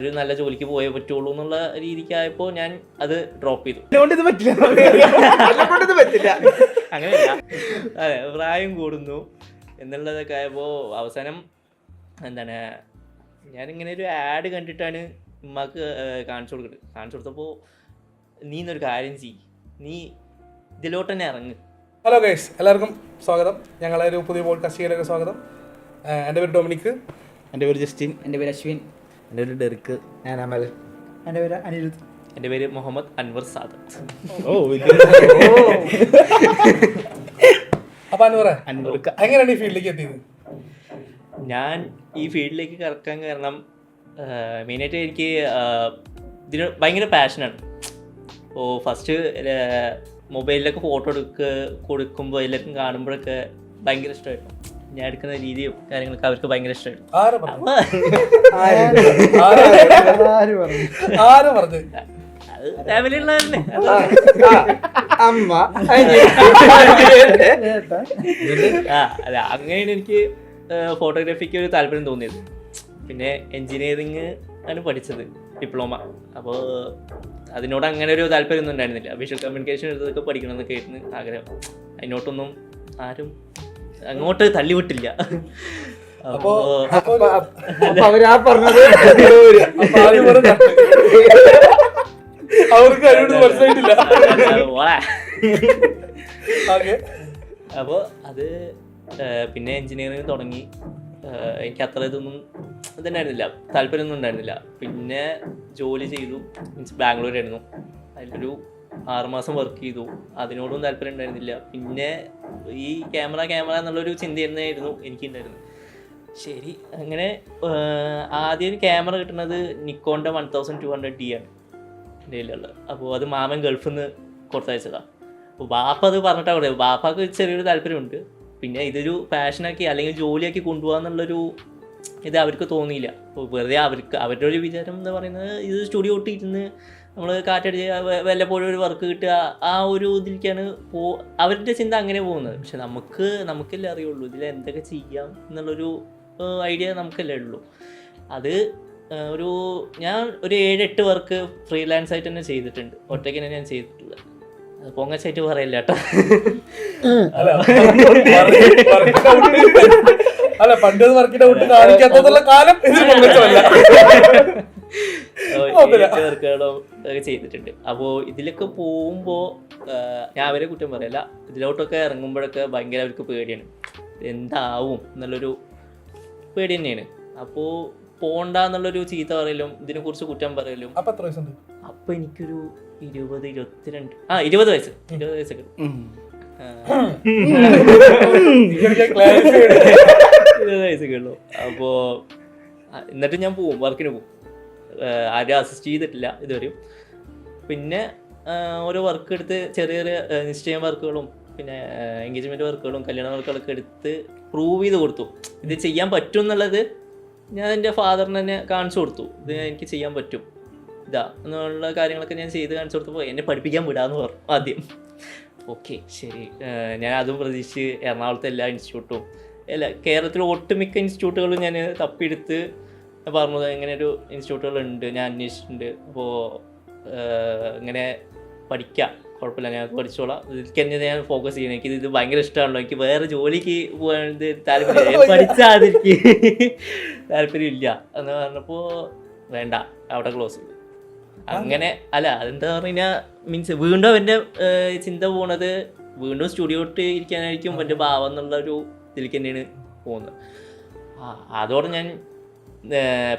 ഒരു നല്ല ജോലിക്ക് പോയേ പറ്റുള്ളൂ എന്നുള്ള രീതിക്കായപ്പോൾ ഞാൻ അത് ഡ്രോപ്പ് ചെയ്തു. അങ്ങനെയല്ല, അതെ, പ്രായം കൂടുന്നു എന്നുള്ളതൊക്കെ ആയപ്പോൾ അവസാനം എന്താണ്, ഞാനിങ്ങനെ ഒരു ആഡ് കണ്ടിട്ടാണ് ഉമ്മാക്ക് കാണിച്ചു കൊടുത്തപ്പോൾ നീ എന്നൊരു കാര്യം ചെയ്യ്, നീ ഇതിലോട്ട് തന്നെ ഇറങ്ങ്. ഹലോ ഗൈസ്, എല്ലാവർക്കും സ്വാഗതം. ഞങ്ങളെ ഒരു പുതിയ പോഡ്കാസ്റ്റിലേക്ക് സ്വാഗതം. എൻ്റെ പേര് ഡൊമിനിക്. എൻ്റെ പേര് ജസ്റ്റിൻ. എൻ്റെ പേര് അശ്വിൻ. എൻ്റെ പേര് ഡെറിക്ക്. ഞാൻ അമൽ. എൻ്റെ പേര് അനിരുദ്ധ്. എൻ്റെ പേര് മുഹമ്മദ് അൻവർ സാദത്ത്. അപ്പൊ എങ്ങനെയാണ് ഈ ഫീൽഡിലേക്ക് എത്തിയത്? ഞാൻ ഈ ഫീൽഡിലേക്ക് കറക്കാൻ കാരണം മെയിനായിട്ട് എനിക്ക് ഇതിന് ഭയങ്കര പാഷനാണ്. അപ്പോൾ ഫസ്റ്റ് മൊബൈലിലൊക്കെ ഫോട്ടോ കൊടുക്കുമ്പോൾ എല്ലാവർക്കും കാണുമ്പോഴൊക്കെ ഭയങ്കര ഇഷ്ടമായിരുന്നു. ഞാൻ എടുക്കുന്ന രീതിയും കാര്യങ്ങളൊക്കെ അവർക്ക് ഭയങ്കര ഇഷ്ടമായിരുന്നു. അത് ഫാമിലിയുള്ള തന്നെ. അല്ല, അങ്ങനെയാണ് എനിക്ക് ഫോട്ടോഗ്രാഫിക്ക് ഒരു താല്പര്യം തോന്നിയത്. പിന്നെ എൻജിനീയറിങ് ആണ് പഠിച്ചത്, ഡിപ്ലോമ. അപ്പോൾ അതിനോട് അങ്ങനെ ഒരു താല്പര്യം ഒന്നും ഉണ്ടായിരുന്നില്ല. വിഷ്വൽ കമ്മ്യൂണിക്കേഷൻ എടുത്തതൊക്കെ പഠിക്കണം എന്നൊക്കെ ആയിരുന്നു ആഗ്രഹം. അതിനോട്ടൊന്നും ആരും അങ്ങോട്ട് തള്ളിവിട്ടില്ല. അപ്പോൾ അത് പിന്നെ എൻജിനീയറിങ് തുടങ്ങി. എനിക്ക് അത്ര ഇതൊന്നും ഇതുണ്ടായിരുന്നില്ല, താല്പര്യമൊന്നും ഉണ്ടായിരുന്നില്ല. പിന്നെ ജോലി ചെയ്തു, മീൻസ് ബാംഗ്ലൂരായിരുന്നു. അതിലൊരു 6 മാസം വർക്ക് ചെയ്തു. അതിനോടും താല്പര്യം ഉണ്ടായിരുന്നില്ല. പിന്നെ ഈ ക്യാമറ എന്നുള്ളൊരു ചിന്തയായിരുന്നു എനിക്കുണ്ടായിരുന്നു. ശരി, അങ്ങനെ ആദ്യം ക്യാമറ കിട്ടുന്നത് നിക്കോണിൻ്റെ 1200D ആണ് എൻ്റെ കയ്യിലുള്ളത്. അപ്പോൾ അത് മാമൻ ഗൾഫിൽ നിന്ന് കൊടുത്തയച്ചതാണ്. അപ്പോൾ ബാപ്പ അത് പറഞ്ഞിട്ടാണ് പറയുന്നത്. ബാപ്പാക്ക് ചെറിയൊരു താല്പര്യമുണ്ട്. പിന്നെ ഇതൊരു പാഷനാക്കി അല്ലെങ്കിൽ ജോലിയാക്കി കൊണ്ടുപോകാന്നുള്ളൊരു ഇത് അവർക്ക് തോന്നിയില്ല. അപ്പോൾ വെറുതെ അവരുടെ ഒരു വിചാരം എന്ന് പറയുന്നത് ഇത് സ്റ്റുഡിയോ ഇട്ടിരുന്ന് നമ്മൾ കാറ്റടിച്ച് വല്ലപ്പോഴും ഒരു വർക്ക് കിട്ടുക, ആ ഒരു ഇതിലേക്കാണ് അവരുടെ ചിന്ത അങ്ങനെ പോകുന്നത്. പക്ഷെ നമുക്കല്ലേ അറിയുള്ളൂ ഇതിൽ എന്തൊക്കെ ചെയ്യാം എന്നുള്ളൊരു ഐഡിയ നമുക്കല്ലേ ഉള്ളൂ. അത് ഞാൻ ഒരു 7-8 വർക്ക് ഫ്രീലാൻസ് ആയിട്ട് തന്നെ ചെയ്തിട്ടുണ്ട്. ഒറ്റയ്ക്ക് തന്നെ ഞാൻ ചെയ്തിട്ടുള്ളത്. അത് പൊങ്ങച്ചായിട്ട് പറയില്ല കേട്ടോ. പണ്ട് കാണിക്കാത്തതുള്ള കാലം വർക്കുകളും ഒക്കെ ചെയ്തിട്ടുണ്ട്. അപ്പോൾ ഇതിലൊക്കെ പോകുമ്പോൾ ഞാൻ അവരെ കുറ്റം പറയല്ല. ഇതിലോട്ടൊക്കെ ഇറങ്ങുമ്പോഴൊക്കെ ഭയങ്കര അവർക്ക് പേടിയാണ്, എന്താവും എന്നുള്ളൊരു പേടി തന്നെയാണ്. അപ്പോൾ പോണ്ട എന്നുള്ളൊരു ചീത്ത പറയലും ഇതിനെക്കുറിച്ച് കുറ്റം പറയലും. അപ്പോൾ എനിക്കൊരു 20 വയസ്സൊക്കെ ഉള്ളൂ. അപ്പോൾ എന്നിട്ട് ഞാൻ വർക്കിന് പോകും. ആരും അസിസ്റ്റ് ചെയ്തിട്ടില്ല ഇതുവരെയും. പിന്നെ ഓരോ വർക്ക് എടുത്ത് ചെറിയ നിശ്ചയം വർക്കുകളും പിന്നെ എൻഗേജ്മെൻറ്റ് വർക്കുകളും കല്യാണ വർക്കുകളൊക്കെ എടുത്ത് പ്രൂവ് ചെയ്ത് കൊടുത്തു. ഇത് ചെയ്യാൻ പറ്റും എന്നുള്ളത് ഞാൻ എൻ്റെ ഫാദറിന് തന്നെ കാണിച്ചു കൊടുത്തു. ഇത് എനിക്ക് ചെയ്യാൻ പറ്റും എന്നുള്ള കാര്യങ്ങളൊക്കെ ഞാൻ ചെയ്ത് കാണിച്ചു കൊടുത്തപ്പോൾ എന്നെ പഠിപ്പിക്കാൻ വിടാമെന്ന് പറഞ്ഞു ആദ്യം. ഓക്കെ, ശരി. ഞാൻ അതും പ്രതീക്ഷിച്ച് എറണാകുളത്തെ എല്ലാ ഇൻസ്റ്റിറ്റ്യൂട്ടും കേരളത്തിലെ ഒട്ടുമിക്ക ഇൻസ്റ്റിറ്റ്യൂട്ടുകളും ഞാൻ തപ്പിയെടുത്ത് പറഞ്ഞത് ഇങ്ങനെ ഒരു ഇൻസ്റ്റിറ്റ്യൂട്ടുകളുണ്ട്, ഞാൻ അന്വേഷിച്ചിട്ടുണ്ട്. അപ്പോൾ ഇങ്ങനെ പഠിക്കാം, കുഴപ്പമില്ല, ഞാൻ പഠിച്ചോളാം, ഇതിലേക്ക് തന്നെ ഞാൻ ഫോക്കസ് ചെയ്യണം, എനിക്ക് ഇത് ഭയങ്കര ഇഷ്ടമാണല്ലോ, എനിക്ക് വേറെ ജോലിക്ക് പോകാൻ താല്പര്യം, പഠിച്ചാൽ എനിക്ക് താല്പര്യമില്ല എന്ന് പറഞ്ഞപ്പോൾ വേണ്ട, അവിടെ ക്ലോസ് ചെയ്തു. അങ്ങനെ അല്ല, അതെന്താ പറഞ്ഞു കഴിഞ്ഞാൽ മീൻസ് വീണ്ടും അവൻ്റെ ചിന്ത പോണത് വീണ്ടും സ്റ്റുഡിയോ ഇട്ട് ഇരിക്കാനായിരിക്കും എൻ്റെ ഭാവം എന്നുള്ളൊരു ഇതിലേക്ക് തന്നെയാണ് പോകുന്നത്. അതോടെ ഞാൻ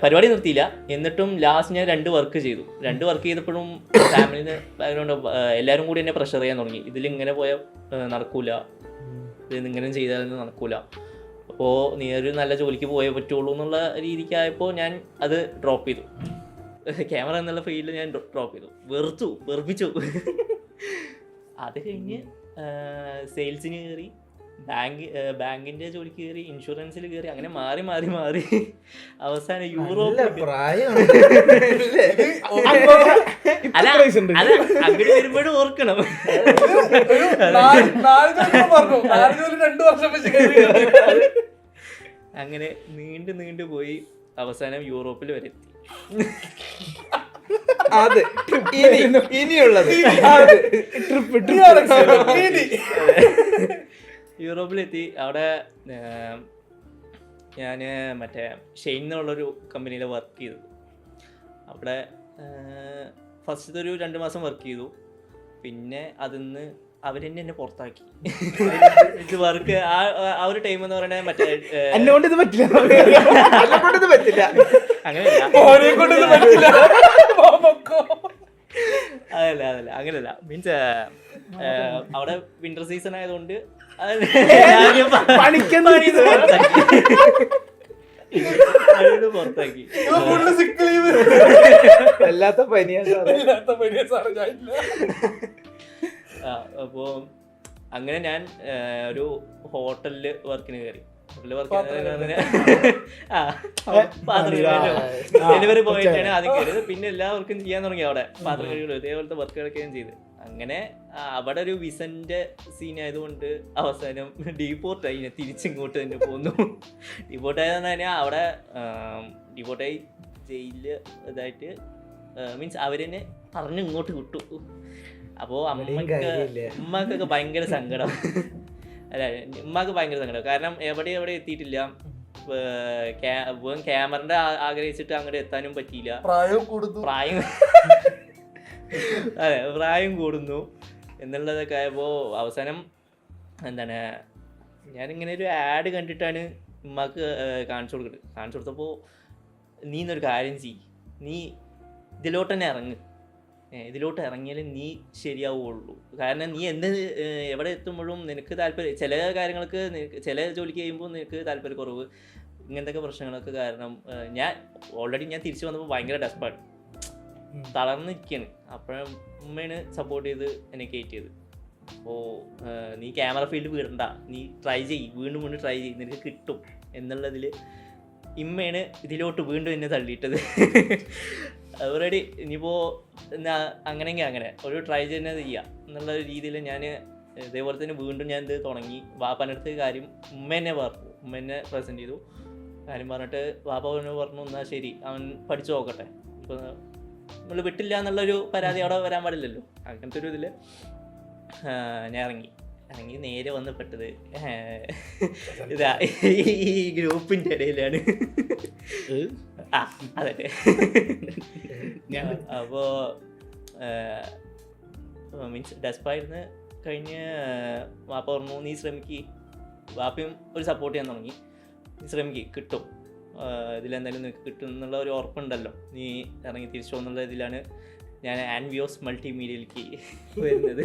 പരിപാടി നിർത്തിയില്ല. എന്നിട്ടും ലാസ്റ്റ് ഞാൻ 2 വർക്ക് ചെയ്തു. 2 വർക്ക് ചെയ്തപ്പോഴും ഫാമിലിന് ബാക്ക്ഗ്രൗണ്ട് എല്ലാവരും കൂടി എന്നെ പ്രഷർ ചെയ്യാൻ തുടങ്ങി. ഇതിലിങ്ങനെ പോയാൽ നടക്കൂല, ഇതിങ്ങനെ ചെയ്താലൊന്നും നടക്കൂല, അപ്പോൾ നീ ഒരു നല്ല ജോലിക്ക് പോയേ പറ്റുള്ളൂ എന്നുള്ള രീതിക്കായപ്പോൾ ഞാൻ അത് ഡ്രോപ്പ് ചെയ്തു. ക്യാമറ എന്നുള്ള ഫീൽഡിൽ ഞാൻ ഡ്രോപ്പ് ചെയ്തു. വെറുപ്പിച്ചു. അത് കഴിഞ്ഞ് സെയിൽസിന് കയറി, ബാങ്കിൻ്റെ ജോലിക്ക് കയറി, ഇൻഷുറൻസിൽ കയറി, അങ്ങനെ മാറി അവസാനം യൂറോപ്പ്. അല്ല, അങ്ങോട്ട് വരുമ്പോഴും ഓർക്കണം. അങ്ങനെ നീണ്ടു പോയി അവസാനം യൂറോപ്പിൽ വരെ എത്തി. അത് ഇനിയുള്ളത് യൂറോപ്പിലെത്തി. അവിടെ ഞാൻ മറ്റേ ഷെയ്ൻ എന്നുള്ളൊരു കമ്പനിയിൽ വർക്ക് ചെയ്തു. അവിടെ ഫസ്റ്റത്തെ ഒരു 2 മാസം വർക്ക് ചെയ്തു. പിന്നെ അതിന്ന് അവരെന്നെ എന്നെ പുറത്താക്കി. ഇത് വർക്ക് ആ ഒരു ടൈം എന്ന് പറയുന്നത് മറ്റേ എന്നെക്കൊണ്ട് ഇത് പറ്റില്ല, എന്നെക്കൊണ്ട് ഇത് പറ്റില്ല. അങ്ങനെയല്ല അതല്ല അങ്ങനെയല്ല. മീൻസ് അവിടെ വിന്റർ സീസൺ ആയതുകൊണ്ട് പുറത്താക്കി. എല്ലാത്ത പനിയാ അപ്പോ അങ്ങനെ ഞാൻ ഒരു ഹോട്ടലില് വർക്കിന് കയറി. ഹോട്ടലിൽ വർക്ക് ഡെലിവറി പോയിട്ടാണ് ആദ്യം കയറിയത്. പിന്നെ എല്ലാ വർക്കും ചെയ്യാൻ തുടങ്ങി. അവിടെ പാത്രം കഴിയുള്ളൂ, ഇതേപോലത്തെ വർക്കുകളൊക്കെ ഞാൻ ചെയ്ത്. അങ്ങനെ അവിടെ ഒരു വിസന്റെ സീൻ ആയതുകൊണ്ട് അവസാനം ഡീപ്പോർട്ടായി. ഞാൻ തിരിച്ചിങ്ങോട്ട് തന്നെ പോന്നു. ഡീപ്പോർട്ടായെന്ന് പറഞ്ഞാൽ അവിടെ ഡീപ്പോർട്ടായി ജയിലില് ഇതായിട്ട് മീൻസ് അവരെന്നെ പറഞ്ഞു ഇങ്ങോട്ട് വിട്ടു. അപ്പോൾ ഉമ്മക്കൊക്കെ ഭയങ്കര സങ്കടം. അല്ല, ഉമ്മക്ക് ഭയങ്കര സങ്കടം. കാരണം എവിടെ എത്തിയിട്ടില്ല. ക്യാമറന്റെ ആഗ്രഹിച്ചിട്ട് അങ്ങോട്ട് എത്താനും പറ്റിയില്ല. പ്രായം കൂടുന്നു എന്നുള്ളതൊക്കെ ആയപ്പോൾ അവസാനം എന്താണ് ഞാനിങ്ങനെ ഒരു ആഡ് കണ്ടിട്ടാണ് ഉമ്മക്ക് കാണിച്ചു കൊടുത്തപ്പോൾ നീ എന്നൊരു കാര്യം ചെയ്യ്, നീ ഇതിലോട്ട് തന്നെ ഇറങ്ങ്, ഇതിലോട്ട് ഇറങ്ങിയാലും നീ ശരിയാവുള്ളൂ. കാരണം നീ എവിടെ എത്തുമ്പോഴും നിനക്ക് താല്പര്യം, ചില കാര്യങ്ങൾക്ക് ചില ജോലിക്ക് ചെയ്യുമ്പോൾ നിനക്ക് താല്പര്യക്കുറവ്, ഇങ്ങനത്തെ പ്രശ്നങ്ങളൊക്കെ കാരണം ഞാൻ തിരിച്ചു വന്നപ്പോൾ ഭയങ്കര ഡെസ്പാണ്, തളർന്നിരിക്കുകയാണ്. അപ്പോഴും ഉമ്മയാണ് സപ്പോർട്ട് ചെയ്ത് എന്നെ കയറ്റിയത്. അപ്പോൾ നീ ക്യാമറ ഫീൽഡ് വിടണ്ട, നീ ട്രൈ ചെയ്യ്, വീണ്ടും ട്രൈ ചെയ്യ്, നിനക്ക് കിട്ടും എന്നുള്ളതിൽ ഇമ്മയാണ് ഇതിലോട്ട് വീണ്ടും എന്നെ തള്ളിയിട്ടത്. ഓൾറെഡി ഇനിയിപ്പോൾ അങ്ങനെയെങ്കിൽ അങ്ങനെ ഒരു ട്രൈ തന്നെ ചെയ്യുക എന്നുള്ള രീതിയിൽ ഞാൻ ഇതേപോലെ തന്നെ വീണ്ടും ഞാൻ ഇത് തുടങ്ങി. വാപ്പാനടുത്ത് കാര്യം ഉമ്മ എന്നെ പ്രസൻറ്റ് ചെയ്തു. കാര്യം പറഞ്ഞിട്ട് വാപ്പ പറഞ്ഞു എന്നാൽ ശരി അവൻ പഠിച്ചു നോക്കട്ടെ, ഇപ്പോൾ നമ്മൾ വിട്ടില്ല എന്നുള്ളൊരു പരാതി അവിടെ വരാൻ പാടില്ലല്ലോ. അങ്ങനത്തെ ഒരു ഇതിൽ ഞാൻ ഇറങ്ങി നേരെ വന്ന് പെട്ടത് ഇതാ ഈ ഗ്രൂപ്പിൻ്റെ ഇടയിലാണ്. അതെ. അപ്പോൾ മീൻസ് ഡെസ്പായിരുന്നു കഴിഞ്ഞ് വാപ്പ പറഞ്ഞു നീ ശ്രമിക്ക്, വാപ്പയും ഒരു സപ്പോർട്ട് ചെയ്യാൻ തുടങ്ങി. നീ ശ്രമിക്ക്, കിട്ടും, ഇതിലെന്തായാലും നിനക്ക് കിട്ടും എന്നുള്ള ഒരു ഉറപ്പുണ്ടല്ലോ, നീ ഇറങ്ങി തിരിച്ചു എന്നുള്ള ഇതിലാണ് ഞാൻ ആൻവിയോസ് മൾട്ടിമീഡിയയിലേക്ക് വരുന്നത്.